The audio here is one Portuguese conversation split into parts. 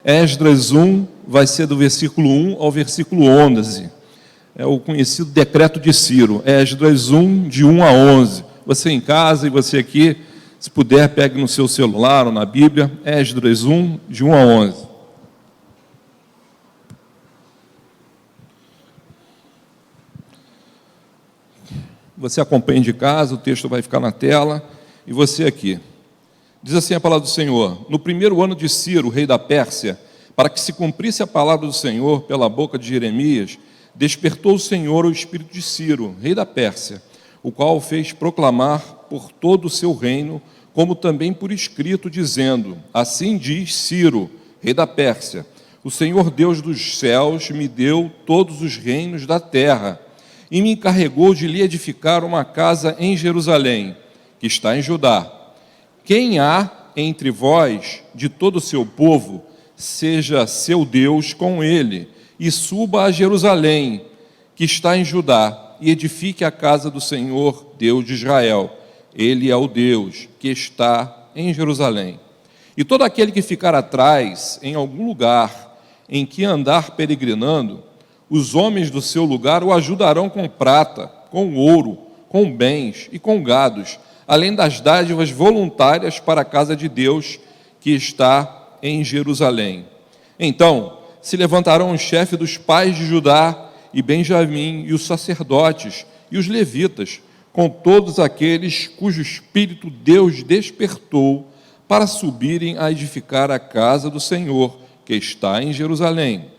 Esdras 1 vai ser do versículo 1 ao versículo 11. É o conhecido decreto de Ciro. Esdras 1, de 1 a 11. Você em casa e você aqui, se puder, pegue no seu celular ou na Bíblia. Esdras 1, de 1 a 11. Você acompanha de casa, o texto vai ficar na tela. E você aqui. Diz assim a palavra do Senhor: no primeiro ano de Ciro, rei da Pérsia, para que se cumprisse a palavra do Senhor pela boca de Jeremias, despertou o Senhor o espírito de Ciro, rei da Pérsia, o qual o fez proclamar por todo o seu reino, como também por escrito, dizendo: assim diz Ciro, rei da Pérsia: o Senhor Deus dos céus me deu todos os reinos da terra, e me encarregou de lhe edificar uma casa em Jerusalém, que está em Judá. Quem há entre vós, de todo o seu povo, seja seu Deus com ele, e suba a Jerusalém, que está em Judá, e edifique a casa do Senhor, Deus de Israel. Ele é o Deus que está em Jerusalém. E todo aquele que ficar atrás, em algum lugar em que andar peregrinando, os homens do seu lugar o ajudarão com prata, com ouro, com bens e com gados, além das dádivas voluntárias para a casa de Deus que está em Jerusalém. Então se levantarão os chefes dos pais de Judá e Benjamim, e os sacerdotes e os levitas, com todos aqueles cujo espírito Deus despertou para subirem a edificar a casa do Senhor que está em Jerusalém.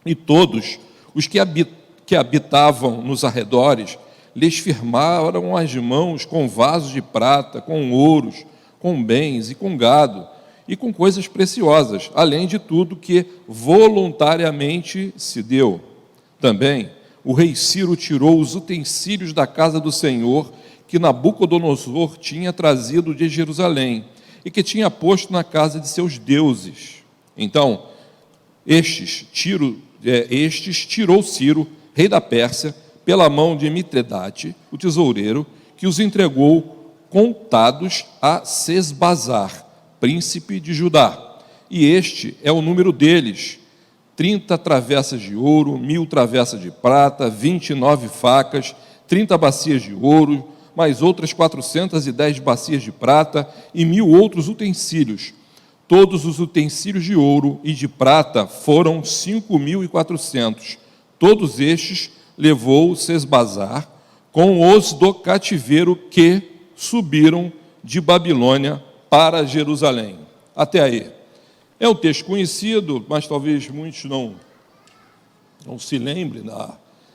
E todos os que habitavam nos arredores lhes firmaram as mãos com vasos de prata, com ouros, com bens e com gado, e com coisas preciosas, além de tudo que voluntariamente se deu. Também o rei Ciro tirou os utensílios da casa do Senhor, que Nabucodonosor tinha trazido de Jerusalém, e que tinha posto na casa de seus deuses. Então, estes tirou Ciro, rei da Pérsia, pela mão de Mitredate, o tesoureiro, que os entregou contados a Sesbazar, príncipe de Judá. E este é o número deles: 30 travessas de ouro, 1000 travessas de prata, 29 facas, 30 bacias de ouro, mais outras 410 bacias de prata e 1000 outros utensílios. Todos os utensílios de ouro e de prata foram 5.400. Todos estes levou Sesbazar com os do cativeiro que subiram de Babilônia para Jerusalém. Até aí. É um texto conhecido, mas talvez muitos não se lembrem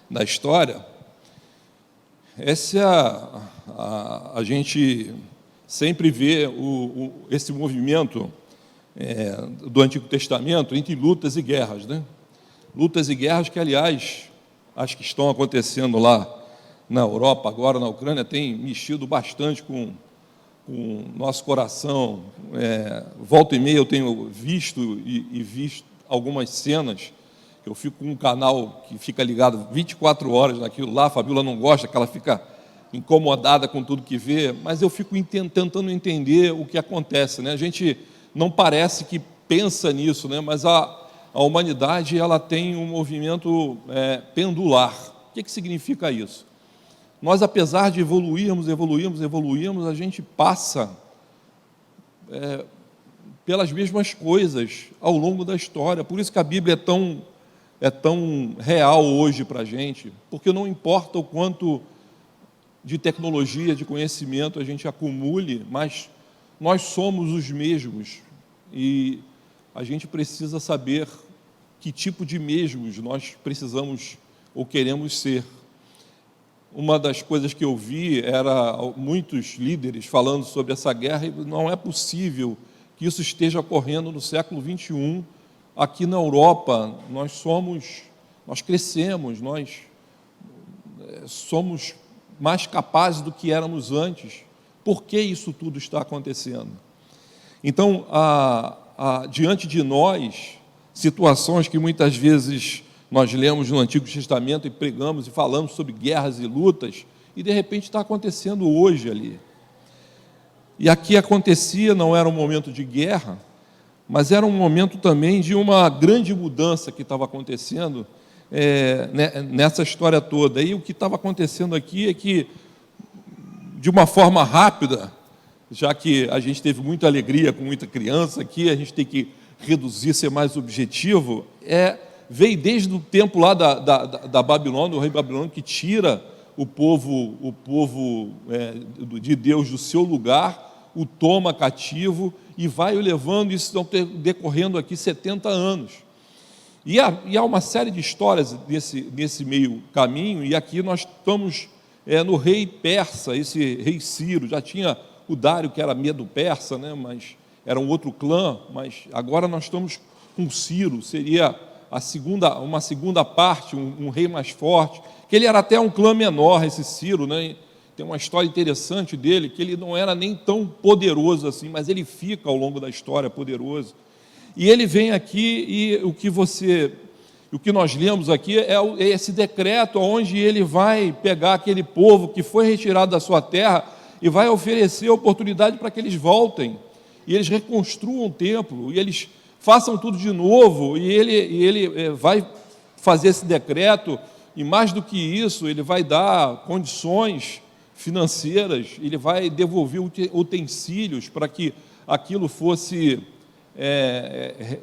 da história. Essa é a gente sempre vê esse movimento do Antigo Testamento entre lutas e guerras, né? Lutas e guerras que, aliás, as que estão acontecendo lá na Europa, agora na Ucrânia, tem mexido bastante com o nosso coração. Volta e meia eu tenho visto algumas cenas. Eu fico com um canal que fica ligado 24 horas naquilo lá. A Fabíola não gosta, que ela fica incomodada com tudo que vê, mas eu fico tentando entender o que acontece, né? A gente não parece que pensa nisso, né? Mas a humanidade, ela tem um movimento pendular. O que significa isso? Nós, apesar de evoluirmos, a gente passa pelas mesmas coisas ao longo da história. Por isso que a Bíblia é tão real hoje para a gente, porque não importa o quanto de tecnologia, de conhecimento a gente acumule, mas nós somos os mesmos, e a gente precisa saber que tipo de mesmos nós precisamos ou queremos ser. Uma das coisas que eu vi era muitos líderes falando sobre essa guerra, e não é possível que isso esteja ocorrendo no século XXI. Aqui na Europa, nós crescemos, nós somos mais capazes do que éramos antes. Por que isso tudo está acontecendo? Então, diante de nós, situações que muitas vezes nós lemos no Antigo Testamento e pregamos e falamos sobre guerras e lutas, e de repente está acontecendo hoje ali. E aqui acontecia, não era um momento de guerra, mas era um momento também de uma grande mudança que estava acontecendo nessa história toda. E o que estava acontecendo aqui é que, de uma forma rápida, já que a gente teve muita alegria com muita criança aqui, a gente tem que reduzir, ser mais objetivo, veio desde o tempo lá da Babilônia, o rei Babilônio, que tira o povo de Deus do seu lugar, o toma cativo e vai o levando, isso estão decorrendo aqui 70 anos. E há uma série de histórias nesse meio caminho, e aqui nós estamos no rei persa, esse rei Ciro. Já tinha o Dário, que era medo-persa, né, mas era um outro clã, mas agora nós estamos com Ciro, seria uma segunda parte, um rei mais forte, que ele era até um clã menor, esse Ciro, né? Tem uma história interessante dele, que ele não era nem tão poderoso assim, mas ele fica ao longo da história poderoso. E ele vem aqui e o que nós lemos aqui é esse decreto onde ele vai pegar aquele povo que foi retirado da sua terra e vai oferecer oportunidade para que eles voltem, e eles reconstruam o templo, e eles façam tudo de novo, e ele vai fazer esse decreto, e mais do que isso, ele vai dar condições financeiras, ele vai devolver utensílios para que aquilo fosse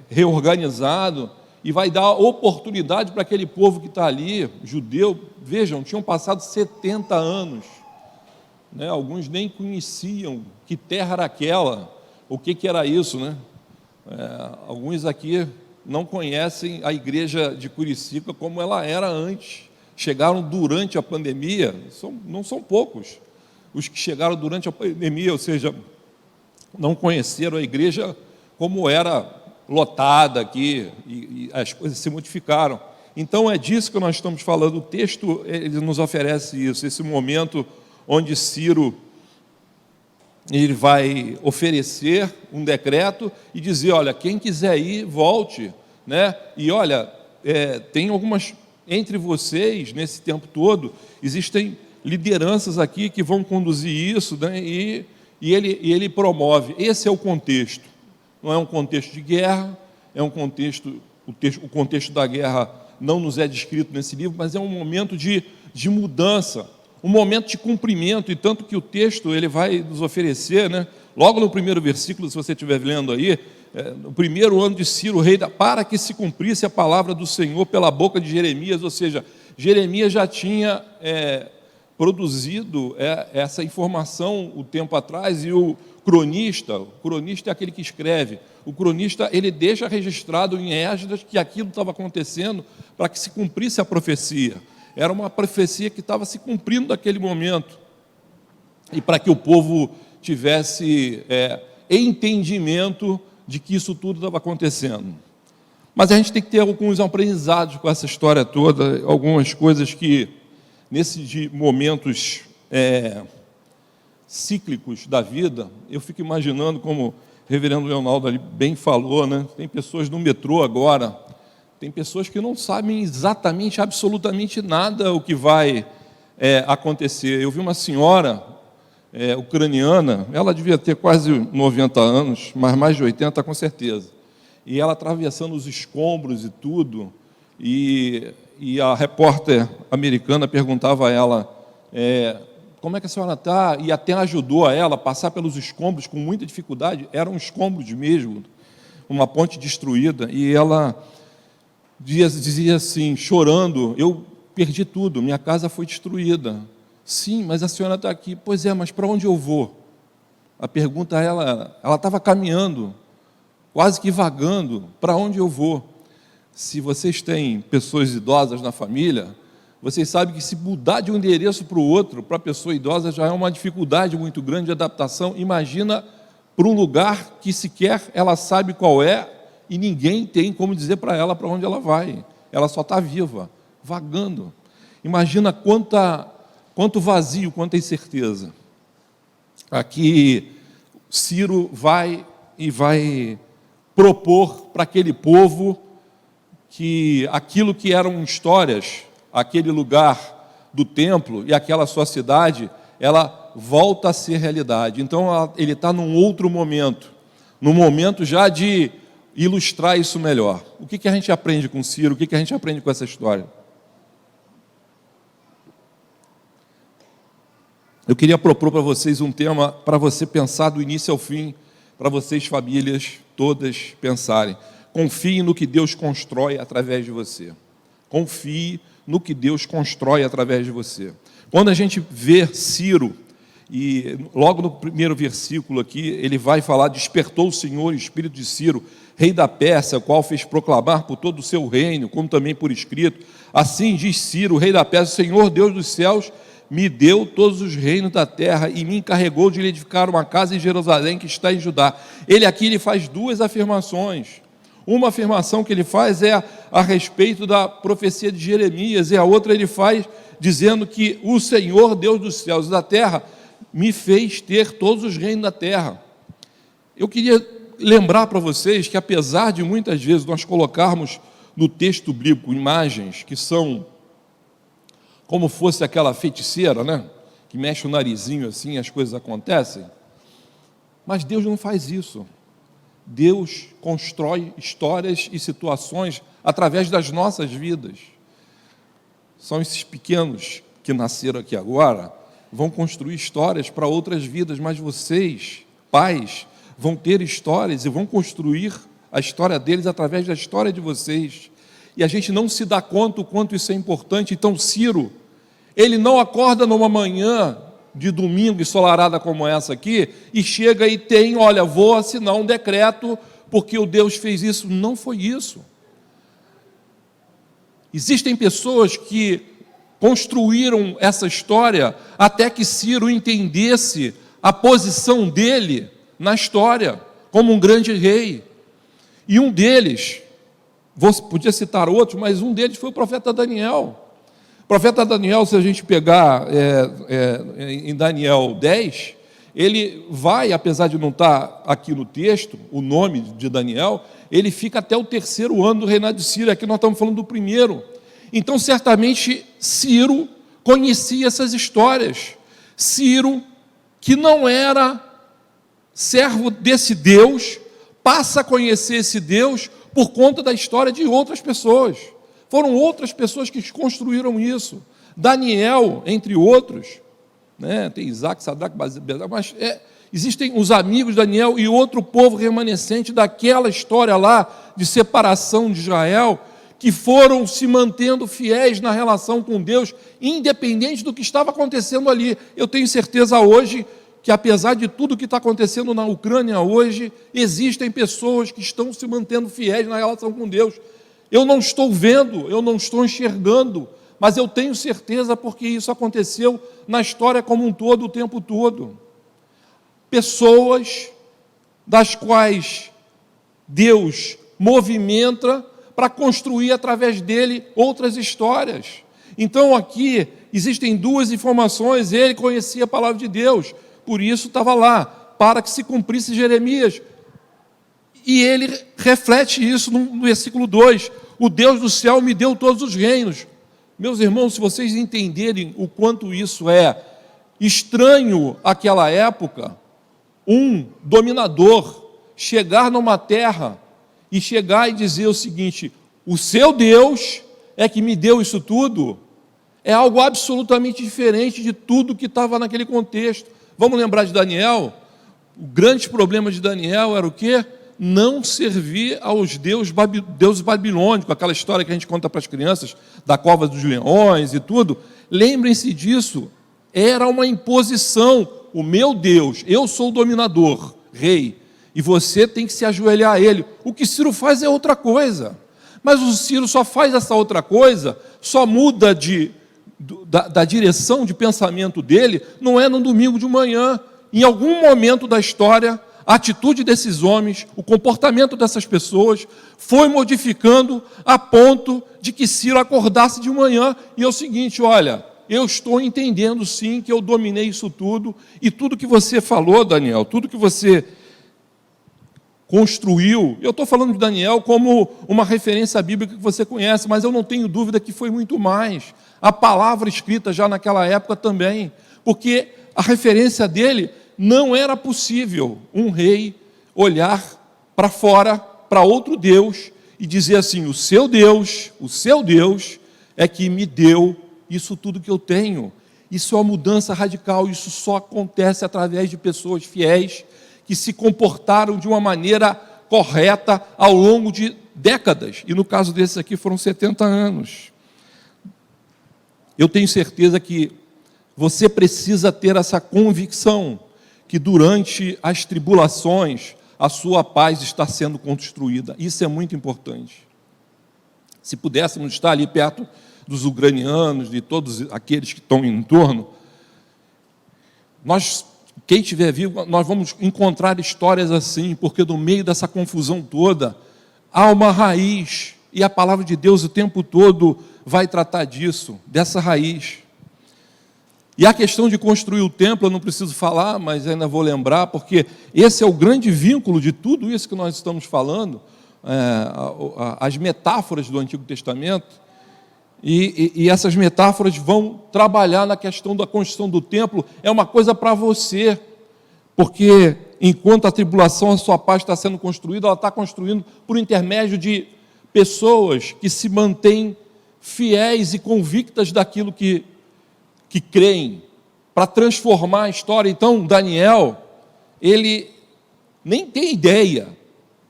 reorganizado, e vai dar oportunidade para aquele povo que está ali, judeu. Vejam, tinham passado 70 anos, né? Alguns nem conheciam que terra era aquela, o que era isso, né? Alguns aqui não conhecem a igreja de Curicica como ela era antes. Chegaram durante a pandemia, não são poucos os que chegaram durante a pandemia, ou seja, não conheceram a igreja como era lotada aqui, e as coisas se modificaram. Então é disso que nós estamos falando. O texto ele nos oferece isso, esse momento onde Ciro ele vai oferecer um decreto e dizer, olha, quem quiser ir, volte, né? E olha, tem algumas, entre vocês, nesse tempo todo, existem lideranças aqui que vão conduzir isso, né? E ele promove. Esse é o contexto. Não é um contexto de guerra, é um contexto, o contexto da guerra não nos é descrito nesse livro, mas é um momento de mudança, um momento de cumprimento, e tanto que o texto ele vai nos oferecer, né? Logo no primeiro versículo, se você estiver lendo aí, no primeiro ano de Ciro, rei para que se cumprisse a palavra do Senhor pela boca de Jeremias, ou seja, Jeremias já tinha produzido essa informação o tempo atrás, e o cronista é aquele que escreve, o cronista ele deixa registrado em Esdras que aquilo estava acontecendo para que se cumprisse a profecia. Era uma profecia que estava se cumprindo naquele momento, e para que o povo tivesse entendimento de que isso tudo estava acontecendo. Mas a gente tem que ter alguns aprendizados com essa história toda, algumas coisas que, nesses momentos cíclicos da vida, eu fico imaginando, como o reverendo Leonardo ali bem falou, né? Tem pessoas no metrô agora, tem pessoas que não sabem exatamente, absolutamente nada o que vai acontecer. Eu vi uma senhora ucraniana, ela devia ter quase 90 anos, mas mais de 80 com certeza, e ela atravessando os escombros e tudo, e a repórter americana perguntava a ela, como é que a senhora está? E até ajudou a ela a passar pelos escombros com muita dificuldade, eram escombros mesmo, uma ponte destruída, e ela dizia assim, chorando, eu perdi tudo, minha casa foi destruída. Sim, mas a senhora está aqui. Pois é, mas para onde eu vou? A pergunta ela estava caminhando, quase que vagando, para onde eu vou? Se vocês têm pessoas idosas na família, vocês sabem que se mudar de um endereço para o outro, para a pessoa idosa, já é uma dificuldade muito grande de adaptação. Imagina para um lugar que sequer ela sabe qual é, e ninguém tem como dizer para ela para onde ela vai. Ela só está viva, vagando. Imagina quanto vazio, quanta incerteza. Aqui Ciro vai propor para aquele povo que aquilo que eram histórias, aquele lugar do templo e aquela sua cidade, ela volta a ser realidade. Então ele está num outro momento, num momento já de ilustrar isso melhor. O que a gente aprende com Ciro? O que a gente aprende com essa história? Eu queria propor para vocês um tema para você pensar do início ao fim, para vocês, famílias, todas pensarem. Confie no que Deus constrói através de você. Confie no que Deus constrói através de você. Quando a gente vê Ciro, e logo no primeiro versículo aqui, ele vai falar: despertou o Senhor o espírito de Ciro, rei da Pérsia, o qual fez proclamar por todo o seu reino, como também por escrito. Assim diz Ciro, rei da Pérsia: o Senhor Deus dos céus me deu todos os reinos da terra e me encarregou de lhe edificar uma casa em Jerusalém que está em Judá. Ele faz duas afirmações. Uma afirmação que ele faz é a respeito da profecia de Jeremias, e a outra ele faz dizendo que o Senhor Deus dos céus e da terra me fez ter todos os reinos da terra. Eu queria lembrar para vocês que, apesar de muitas vezes nós colocarmos no texto bíblico imagens que são como fosse aquela feiticeira, né? Que mexe o narizinho assim e as coisas acontecem. Mas Deus não faz isso. Deus constrói histórias e situações através das nossas vidas. São esses pequenos que nasceram aqui agora, vão construir histórias para outras vidas, mas vocês, pais, vão ter histórias e vão construir a história deles através da história de vocês. E a gente não se dá conta o quanto isso é importante. Então Ciro, ele não acorda numa manhã de domingo ensolarada como essa aqui, e chega e tem, olha, vou assinar um decreto, porque o Deus fez isso. Não foi isso. Existem pessoas que construíram essa história até que Ciro entendesse a posição dele na história, como um grande rei. E um deles, podia citar outros, mas um deles foi o profeta Daniel. O profeta Daniel, se a gente pegar em Daniel 10, ele vai, apesar de não estar aqui no texto, o nome de Daniel, ele fica até o 3º ano do reinado de Ciro. Aqui nós estamos falando do primeiro. Então, certamente, Ciro conhecia essas histórias. Ciro, que não era servo desse Deus, passa a conhecer esse Deus por conta da história de outras pessoas. Foram outras pessoas que construíram isso. Daniel, entre outros, né? Tem Isaac, Sadraque, mas existem os amigos de Daniel e outro povo remanescente daquela história lá de separação de Israel, que foram se mantendo fiéis na relação com Deus, independente do que estava acontecendo ali. Eu tenho certeza hoje que, apesar de tudo que está acontecendo na Ucrânia hoje, existem pessoas que estão se mantendo fiéis na relação com Deus. Eu não estou vendo, eu não estou enxergando, mas eu tenho certeza porque isso aconteceu na história como um todo, o tempo todo. Pessoas das quais Deus movimenta para construir através dele outras histórias. Então aqui existem duas informações: ele conhecia a palavra de Deus, por isso estava lá, para que se cumprisse Jeremias. E ele reflete isso no versículo 2, o Deus do céu me deu todos os reinos. Meus irmãos, se vocês entenderem o quanto isso é estranho àquela época, um dominador chegar numa terra e chegar e dizer o seguinte: o seu Deus é que me deu isso tudo, é algo absolutamente diferente de tudo que estava naquele contexto. Vamos lembrar de Daniel? O grande problema de Daniel era o quê? Não servir aos deuses babilônicos, aquela história que a gente conta para as crianças, da cova dos leões e tudo. Lembrem-se disso, era uma imposição. O meu Deus, eu sou o dominador, rei, e você tem que se ajoelhar a ele. O que Ciro faz é outra coisa, mas o Ciro só faz essa outra coisa, só muda da direção de pensamento dele, não é no domingo de manhã. Em algum momento da história, a atitude desses homens, o comportamento dessas pessoas foi modificando a ponto de que Ciro acordasse de manhã e é o seguinte: olha, eu estou entendendo sim que eu dominei isso tudo, e tudo que você falou, Daniel, tudo que você construiu, eu estou falando de Daniel como uma referência bíblica que você conhece, mas eu não tenho dúvida que foi muito mais. A palavra escrita já naquela época também, porque a referência dele não era possível um rei olhar para fora para outro Deus e dizer assim: o seu Deus é que me deu isso tudo que eu tenho. Isso é uma mudança radical, isso só acontece através de pessoas fiéis que se comportaram de uma maneira correta ao longo de décadas. E no caso desses aqui foram 70 anos. Eu tenho certeza que você precisa ter essa convicção que durante as tribulações a sua paz está sendo construída. Isso é muito importante. Se pudéssemos estar ali perto dos ucranianos, de todos aqueles que estão em torno, quem estiver vivo, nós vamos encontrar histórias assim, porque no meio dessa confusão toda, há uma raiz, e a palavra de Deus o tempo todo vai tratar disso, dessa raiz. E a questão de construir o templo, eu não preciso falar, mas ainda vou lembrar, porque esse é o grande vínculo de tudo isso que nós estamos falando, as metáforas do Antigo Testamento, e essas metáforas vão trabalhar na questão da construção do templo. É uma coisa para você, porque enquanto a tribulação, a sua paz está sendo construída, ela está construindo por intermédio de pessoas que se mantêm fiéis e convictas daquilo que creem, para transformar a história. Então, Daniel, ele nem tem ideia,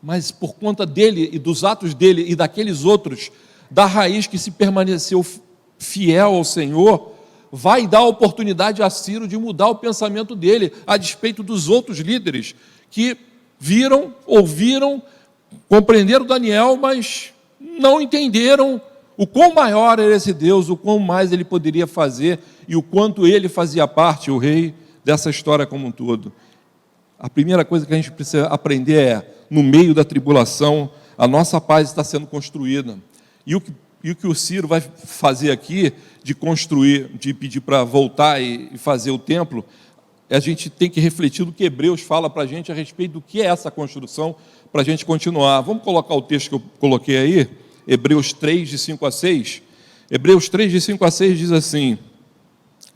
mas por conta dele e dos atos dele e daqueles outros, da raiz que se permaneceu fiel ao Senhor, vai dar a oportunidade a Ciro de mudar o pensamento dele, a despeito dos outros líderes que viram, ouviram, compreenderam Daniel, mas não entenderam o quão maior era esse Deus, o quão mais ele poderia fazer e o quanto ele fazia parte, o rei, dessa história como um todo. A primeira coisa que a gente precisa aprender é, no meio da tribulação, a nossa paz está sendo construída. E o que o Ciro vai fazer aqui, de construir, de pedir para voltar e fazer o templo, a gente tem que refletir no que Hebreus fala para a gente a respeito do que é essa construção, para a gente continuar. Vamos colocar o texto que eu coloquei aí, Hebreus 3, de 5 a 6. Hebreus 3, de 5 a 6 diz assim: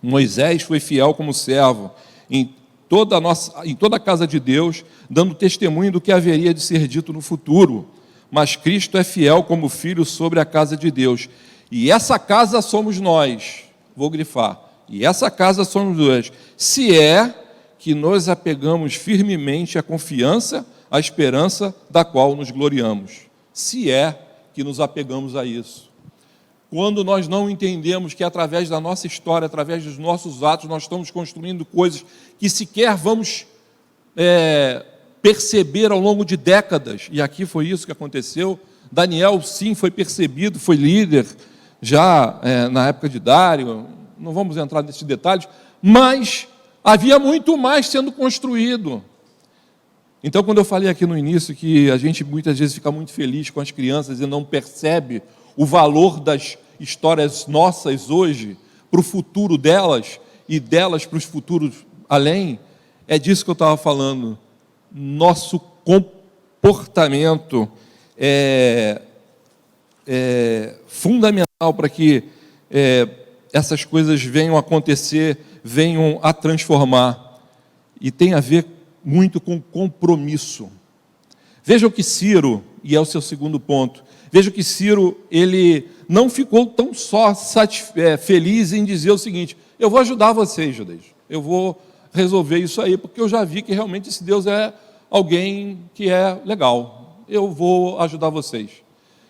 Moisés foi fiel como servo em toda a casa de Deus, dando testemunho do que haveria de ser dito no futuro. Mas Cristo é fiel como filho sobre a casa de Deus. E essa casa somos nós. Vou grifar. E essa casa somos nós. Se é que nos apegamos firmemente à confiança, à esperança da qual nos gloriamos. Se é que nos apegamos a isso. Quando nós não entendemos que através da nossa história, através dos nossos atos, nós estamos construindo coisas que sequer vamos perceber ao longo de décadas, e aqui foi isso que aconteceu. Daniel, sim, foi percebido, foi líder, já na época de Dário, não vamos entrar nesses detalhes, mas havia muito mais sendo construído. Então, quando eu falei aqui no início que a gente muitas vezes fica muito feliz com as crianças e não percebe o valor das histórias nossas hoje para o futuro delas e delas para os futuros além, é disso que eu estava falando. Nosso comportamento é fundamental para que essas coisas venham a acontecer, venham a transformar, e tem a ver muito com compromisso. Vejam que Ciro, e é o seu segundo ponto, vejam que Ciro, ele não ficou tão só feliz em dizer o seguinte: eu vou ajudar vocês, judeus, eu vou resolver isso aí, porque eu já vi que realmente esse Deus é alguém que é legal, eu vou ajudar vocês,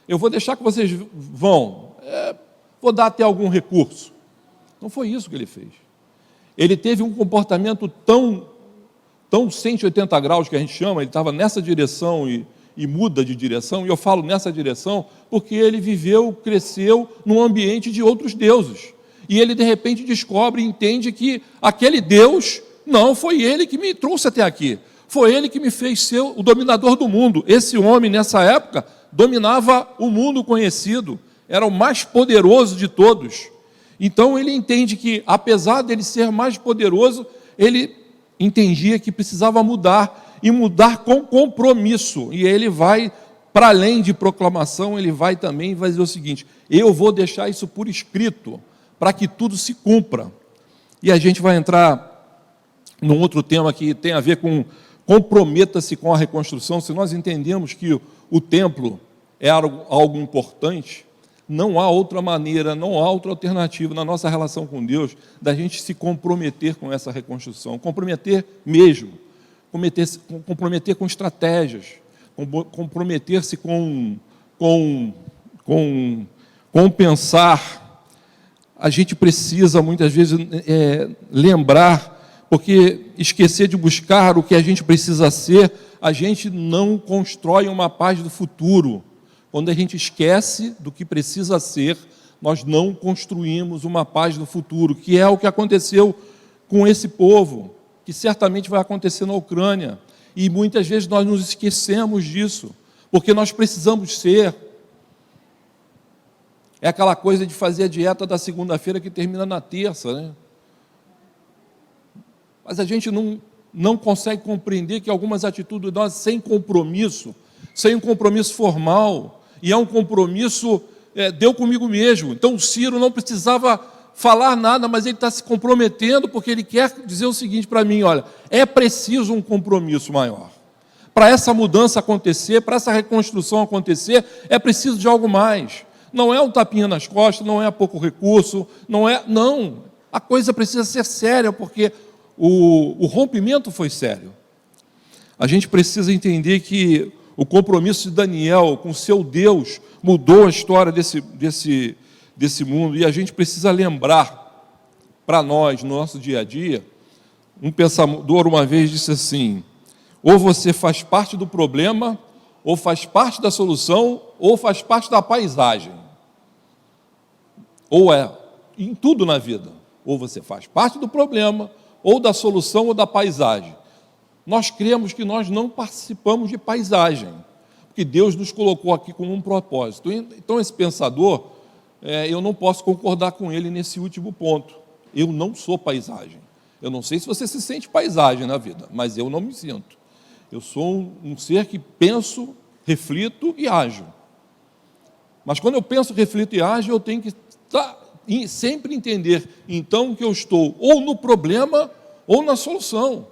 eu vou deixar que vocês vão, vou dar até algum recurso. Não foi isso que ele fez. Ele teve um comportamento tão 180 graus, que a gente chama, ele estava nessa direção e muda de direção, e eu falo nessa direção porque ele viveu, cresceu num ambiente de outros deuses, e ele de repente descobre e entende que aquele Deus, não foi ele que me trouxe até aqui, foi ele que me fez ser o dominador do mundo. Esse homem nessa época dominava o mundo conhecido, era o mais poderoso de todos. Então ele entende que, apesar dele ser mais poderoso, ele entendia que precisava mudar, e mudar com compromisso. E ele vai, para além de proclamação, ele vai também dizer o seguinte: eu vou deixar isso por escrito, para que tudo se cumpra. E a gente vai entrar num outro tema que tem a ver com comprometa-se com a reconstrução. Se nós entendemos que o templo é algo importante, não há outra maneira, não há outra alternativa na nossa relação com Deus da gente se comprometer com essa reconstrução, comprometer mesmo, comprometer com estratégias, comprometer-se com pensar. A gente precisa, muitas vezes, lembrar, porque esquecer de buscar o que a gente precisa ser, a gente não constrói uma paz do futuro. Quando a gente esquece do que precisa ser, nós não construímos uma paz do futuro, que é o que aconteceu com esse povo, que certamente vai acontecer na Ucrânia. E muitas vezes nós nos esquecemos disso, porque nós precisamos ser. É aquela coisa de fazer a dieta da segunda-feira que termina na terça, né? Mas a gente não consegue compreender que algumas atitudes nós, sem um compromisso formal, e é um compromisso, deu comigo mesmo. Então o Ciro não precisava falar nada, mas ele está se comprometendo, porque ele quer dizer o seguinte para mim: olha, é preciso um compromisso maior. Para essa mudança acontecer, para essa reconstrução acontecer, é preciso de algo mais. Não é um tapinha nas costas, não é pouco recurso, não. A coisa precisa ser séria, porque o rompimento foi sério. A gente precisa entender que o compromisso de Daniel com seu Deus mudou a história desse mundo, e a gente precisa lembrar para nós, no nosso dia a dia. Um pensador uma vez disse assim: ou você faz parte do problema, ou faz parte da solução, ou faz parte da paisagem. Ou em tudo na vida, ou você faz parte do problema, ou da solução, ou da paisagem. Nós cremos que nós não participamos de paisagem, porque Deus nos colocou aqui com um propósito. Então, esse pensador, eu não posso concordar com ele nesse último ponto. Eu não sou paisagem. Eu não sei se você se sente paisagem na vida, mas eu não me sinto. Eu sou um ser que penso, reflito e ajo. Mas quando eu penso, reflito e ajo, eu tenho que sempre entender, então, que eu estou ou no problema ou na solução.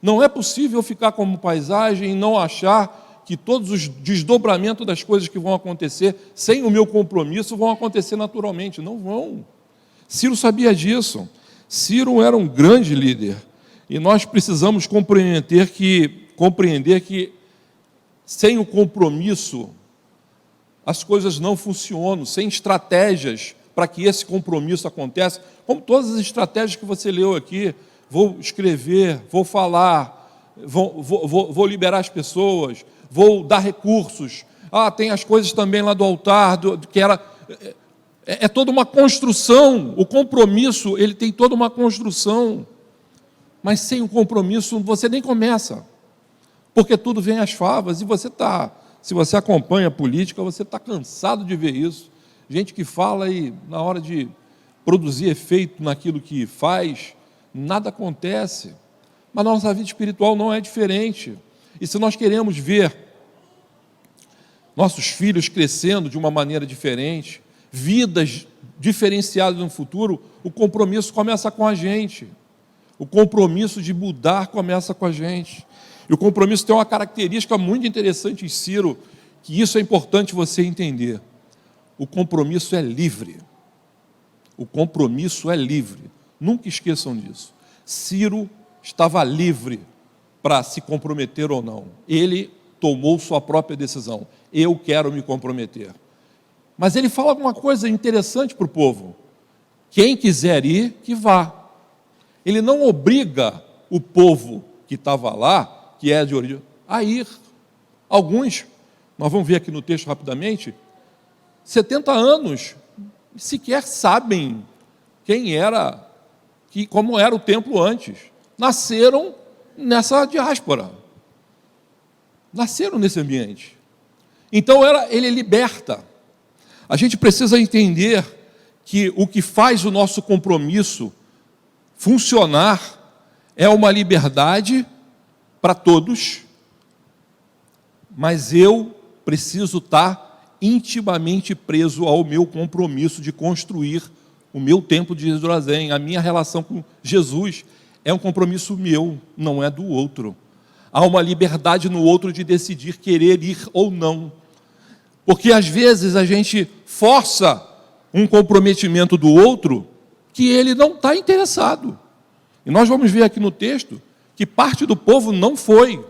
Não é possível ficar como paisagem e não achar que todos os desdobramentos das coisas que vão acontecer sem o meu compromisso vão acontecer naturalmente. Não vão. Ciro sabia disso. Ciro era um grande líder. E nós precisamos compreender que sem o compromisso as coisas não funcionam, sem estratégias para que esse compromisso aconteça, como todas as estratégias que você leu aqui. Vou escrever, vou falar, vou liberar as pessoas, vou dar recursos. Tem as coisas também lá do altar, que era... É toda uma construção. O compromisso, ele tem toda uma construção. Mas sem o compromisso, você nem começa. Porque tudo vem às favas, e se você acompanha a política, você está cansado de ver isso. Gente que fala e, na hora de produzir efeito naquilo que faz, nada acontece. Mas na nossa vida espiritual não é diferente. E se nós queremos ver nossos filhos crescendo de uma maneira diferente, vidas diferenciadas no futuro, o compromisso começa com a gente. O compromisso de mudar começa com a gente. E o compromisso tem uma característica muito interessante em Ciro, que isso é importante você entender. O compromisso é livre. O compromisso é livre. Nunca esqueçam disso. Ciro estava livre para se comprometer ou não. Ele tomou sua própria decisão. Eu quero me comprometer. Mas ele fala alguma coisa interessante para o povo. Quem quiser ir, que vá. Ele não obriga o povo que estava lá, que é de origem, a ir. Alguns, nós vamos ver aqui no texto rapidamente, 70 anos, sequer sabem como era o templo antes. Nasceram nessa diáspora. Nasceram nesse ambiente. Então, ele liberta. A gente precisa entender que o que faz o nosso compromisso funcionar é uma liberdade para todos, mas eu preciso estar intimamente preso ao meu compromisso de construir o meu templo de Jerusalém. A minha relação com Jesus é um compromisso meu, não é do outro. há uma liberdade no outro de decidir querer ir ou não. Porque às vezes a gente força um comprometimento do outro que ele não está interessado. E nós vamos ver aqui no texto que parte do povo não foi.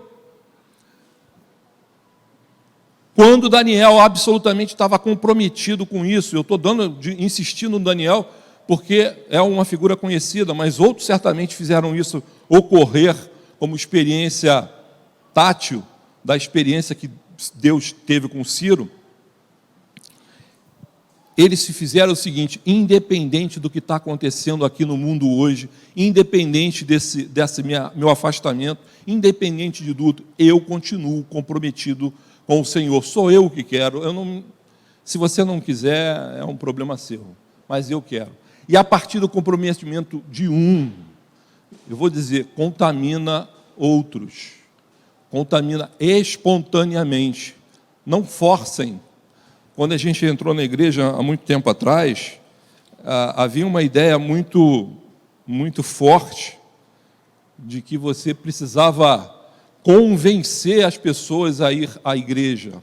Quando Daniel absolutamente estava comprometido com isso, eu estou insistindo no Daniel, porque é uma figura conhecida, mas outros certamente fizeram isso ocorrer como experiência tátil da experiência que Deus teve com Ciro. Eles se fizeram o seguinte: independente do que está acontecendo aqui no mundo hoje, independente desse meu afastamento, independente de tudo, eu continuo comprometido com o Senhor. Sou eu que quero. Se você não quiser, é um problema seu, mas eu quero. E a partir do comprometimento de eu vou dizer, contamina outros, contamina espontaneamente. Não forcem. Quando a gente entrou na igreja há muito tempo atrás, havia uma ideia muito forte de que você precisava convencer as pessoas a ir à igreja.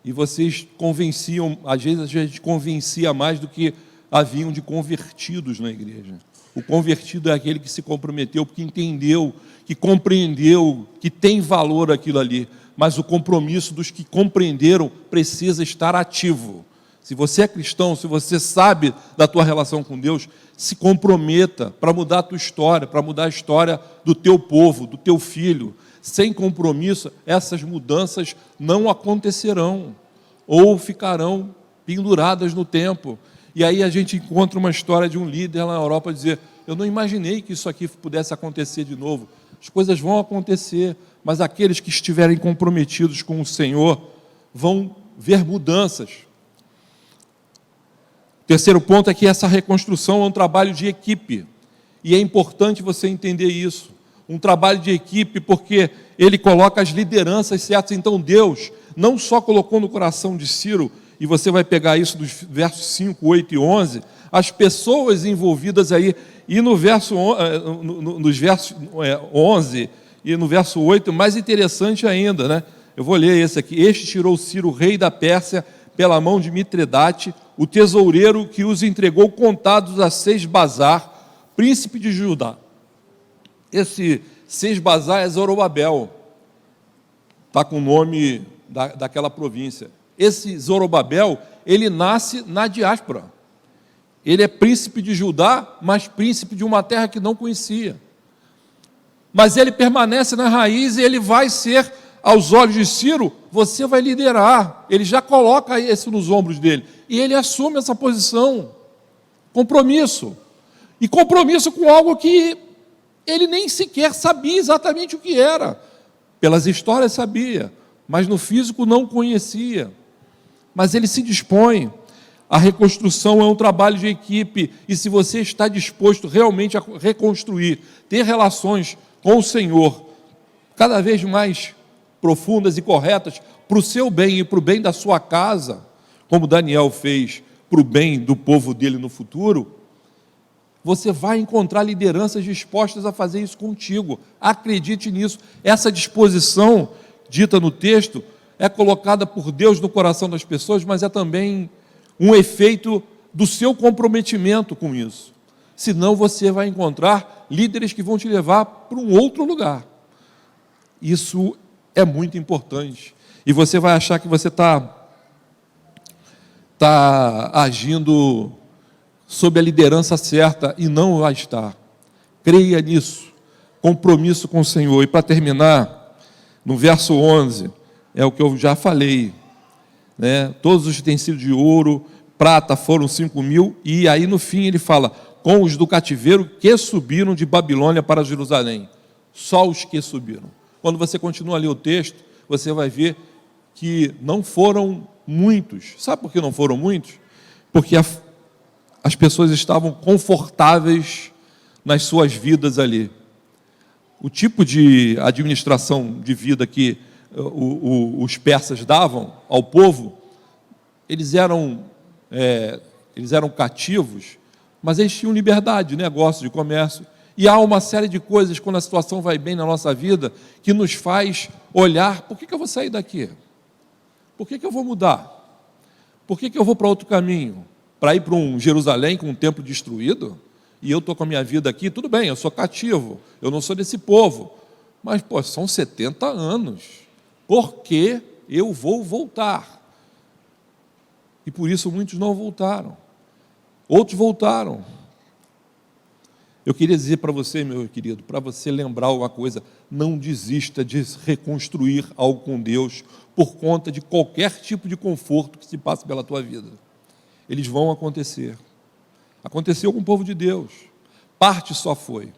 E vocês convenciam, às vezes a gente convencia mais do que haviam de convertidos na igreja. O convertido é aquele que se comprometeu, porque entendeu, que compreendeu, que tem valor aquilo ali. Mas o compromisso dos que compreenderam precisa estar ativo. Se você é cristão, se você sabe da tua relação com Deus, se comprometa para mudar a tua história, para mudar a história do teu povo, do teu filho. Sem compromisso, essas mudanças não acontecerão ou ficarão penduradas no tempo. E aí a gente encontra uma história de um líder lá na Europa dizer: eu não imaginei que isso aqui pudesse acontecer de novo. As coisas vão acontecer, mas aqueles que estiverem comprometidos com o Senhor vão ver mudanças. O terceiro ponto é que essa reconstrução é um trabalho de equipe, e é importante você entender isso. Um trabalho de equipe, porque ele coloca as lideranças certas. Então Deus não só colocou no coração de Ciro, e você vai pegar isso dos versos 5, 8 e 11, as pessoas envolvidas aí, e nos versos 11 e no verso 8, mais interessante ainda, né? Eu vou ler esse aqui. Este tirou Ciro, rei da Pérsia, pela mão de Mitredate, o tesoureiro que os entregou contados a Sesbazar, príncipe de Judá. Esse Sesbazar é Zorobabel, está com o nome daquela província. Esse Zorobabel, ele nasce na diáspora. Ele é príncipe de Judá, mas príncipe de uma terra que não conhecia. Mas ele permanece na raiz e ele vai ser, aos olhos de Ciro, você vai liderar. Ele já coloca isso nos ombros dele. E ele assume essa posição. Compromisso. E compromisso com algo que ele nem sequer sabia exatamente o que era. Pelas histórias sabia, mas no físico não conhecia. Mas ele se dispõe. A reconstrução é um trabalho de equipe, e se você está disposto realmente a reconstruir, ter relações com o Senhor cada vez mais profundas e corretas, para o seu bem e para o bem da sua casa, como Daniel fez para o bem do povo dele no futuro, você vai encontrar lideranças dispostas a fazer isso contigo. Acredite nisso. Essa disposição, dita no texto, é colocada por Deus no coração das pessoas, mas é também um efeito do seu comprometimento com isso. Senão você vai encontrar líderes que vão te levar para um outro lugar. Isso é muito importante. E você vai achar que você está agindo sob a liderança certa, e não vai estar. Creia nisso. Compromisso com o Senhor. E para terminar, no verso 11, é o que eu já falei, né? Todos os utensílios de ouro, prata foram 5.000, e aí no fim ele fala, com os do cativeiro que subiram de Babilônia para Jerusalém. Só os que subiram. Quando você continua a ler o texto, você vai ver que não foram muitos. Sabe por que não foram muitos? Porque as pessoas estavam confortáveis nas suas vidas ali. O tipo de administração de vida que os persas davam ao povo, eles eram cativos, mas eles tinham liberdade de negócio, de comércio, E há uma série de coisas, quando a situação vai bem na nossa vida, que nos faz olhar: por que eu vou sair daqui? Por que eu vou mudar? Por que eu vou para outro caminho? Para ir para um Jerusalém com um templo destruído? E eu estou com a minha vida aqui? Tudo bem, eu sou cativo, eu não sou desse povo. Mas, são 70 anos. Por que eu vou voltar? E por isso muitos não voltaram. Outros voltaram. Eu queria dizer para você, meu querido, para você lembrar uma coisa: não desista de reconstruir algo com Deus por conta de qualquer tipo de conforto que se passe pela tua vida. Eles vão acontecer. Aconteceu com o povo de Deus. Parte só foi.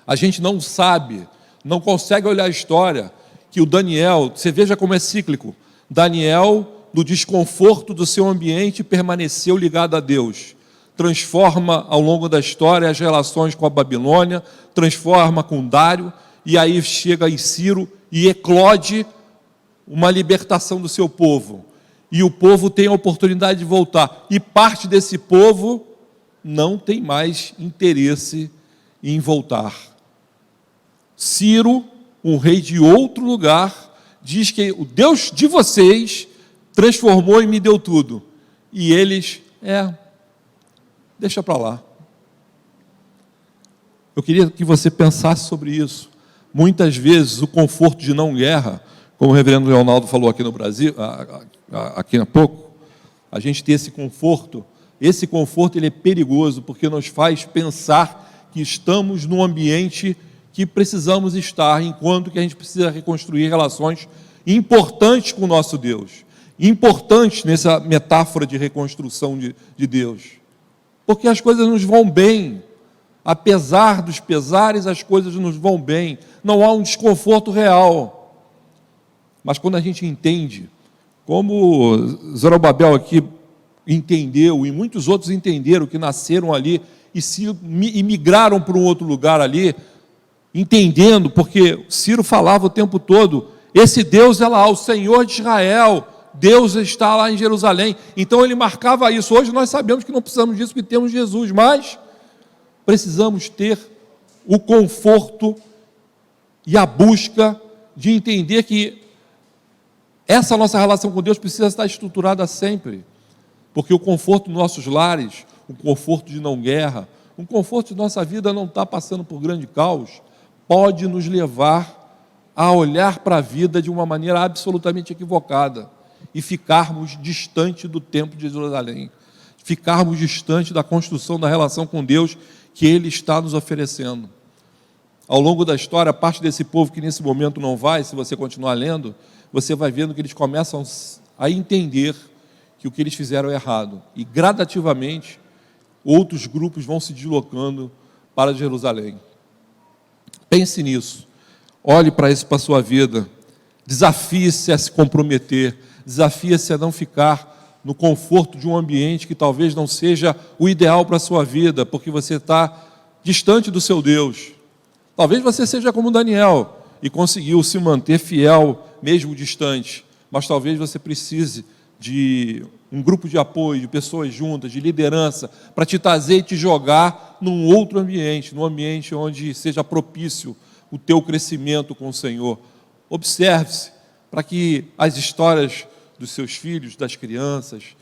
A gente não sabe, não consegue olhar a história, que o Daniel, você veja como é cíclico, Daniel, do desconforto do seu ambiente, permaneceu ligado a Deus. Transforma ao longo da história as relações com a Babilônia, transforma com Dário, e aí chega em Ciro e eclode uma libertação do seu povo. E o povo tem a oportunidade de voltar. E parte desse povo não tem mais interesse em voltar. Ciro, um rei de outro lugar, diz que o Deus de vocês transformou e me deu tudo. E eles, deixa para lá. Eu queria que você pensasse sobre isso. Muitas vezes o conforto de não guerra, como o reverendo Leonardo falou aqui no Brasil, aqui há pouco, a gente tem esse conforto ele é perigoso, porque nos faz pensar que estamos num ambiente que precisamos estar, enquanto que a gente precisa reconstruir relações importantes com o nosso Deus, importantes nessa metáfora de reconstrução de Deus, porque as coisas nos vão bem, apesar dos pesares, as coisas nos vão bem, não há um desconforto real. Mas quando a gente entende, como Zorobabel aqui entendeu, e muitos outros entenderam, que nasceram ali e migraram para um outro lugar ali, entendendo, porque Ciro falava o tempo todo: esse Deus é lá, o Senhor de Israel, Deus está lá em Jerusalém. Então ele marcava isso. Hoje nós sabemos que não precisamos disso, que temos Jesus, mas precisamos ter o conforto e a busca de entender que essa nossa relação com Deus precisa estar estruturada sempre, porque o conforto dos nossos lares, o conforto de não guerra, o conforto de nossa vida não está passando por grande caos, pode nos levar a olhar para a vida de uma maneira absolutamente equivocada e ficarmos distante do templo de Jerusalém, ficarmos distante da construção da relação com Deus que Ele está nos oferecendo. Ao longo da história, parte desse povo que nesse momento não vai, se você continuar lendo, você vai vendo que eles começam a entender que o que eles fizeram é errado. E gradativamente, outros grupos vão se deslocando para Jerusalém. Pense nisso. Olhe para isso, para a sua vida. Desafie-se a se comprometer. Desafie-se a não ficar no conforto de um ambiente que talvez não seja o ideal para a sua vida, porque você está distante do seu Deus. Talvez você seja como Daniel e conseguiu se manter fiel, mesmo distante, mas talvez você precise de um grupo de apoio, de pessoas juntas, de liderança, para te trazer e te jogar num outro ambiente, num ambiente onde seja propício o teu crescimento com o Senhor. Observe-se, para que as histórias dos seus filhos, das crianças,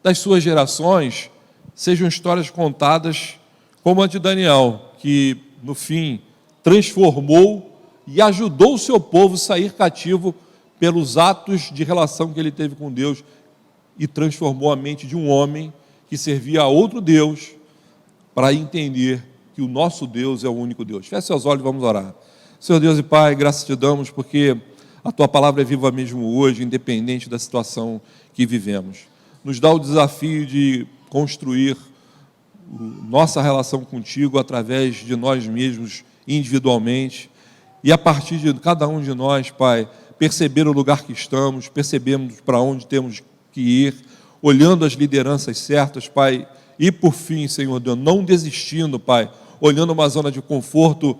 das suas gerações, sejam histórias contadas como a de Daniel, que no fim transformou e ajudou o seu povo a sair cativo pelos atos de relação que ele teve com Deus, e transformou a mente de um homem que servia a outro Deus, para entender que o nosso Deus é o único Deus. Feche seus olhos e vamos orar. Senhor Deus e Pai, graças te damos, porque a Tua palavra é viva mesmo hoje, independente da situação que vivemos. Nos dá o desafio de construir nossa relação contigo através de nós mesmos, individualmente, e a partir de cada um de nós, Pai, perceber o lugar que estamos, percebemos para onde temos que ir, olhando as lideranças certas, Pai, e por fim, Senhor Deus, não desistindo, Pai, olhando uma zona de conforto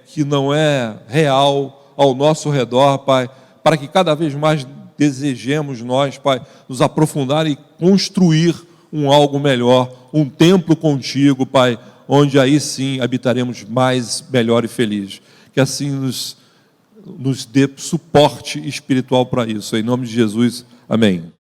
que não é real ao nosso redor, Pai, para que cada vez mais desejemos nós, Pai, nos aprofundar e construir um algo melhor, um templo contigo, Pai, onde aí sim habitaremos mais, melhor e feliz. Que assim nos dê suporte espiritual para isso. Em nome de Jesus, amém.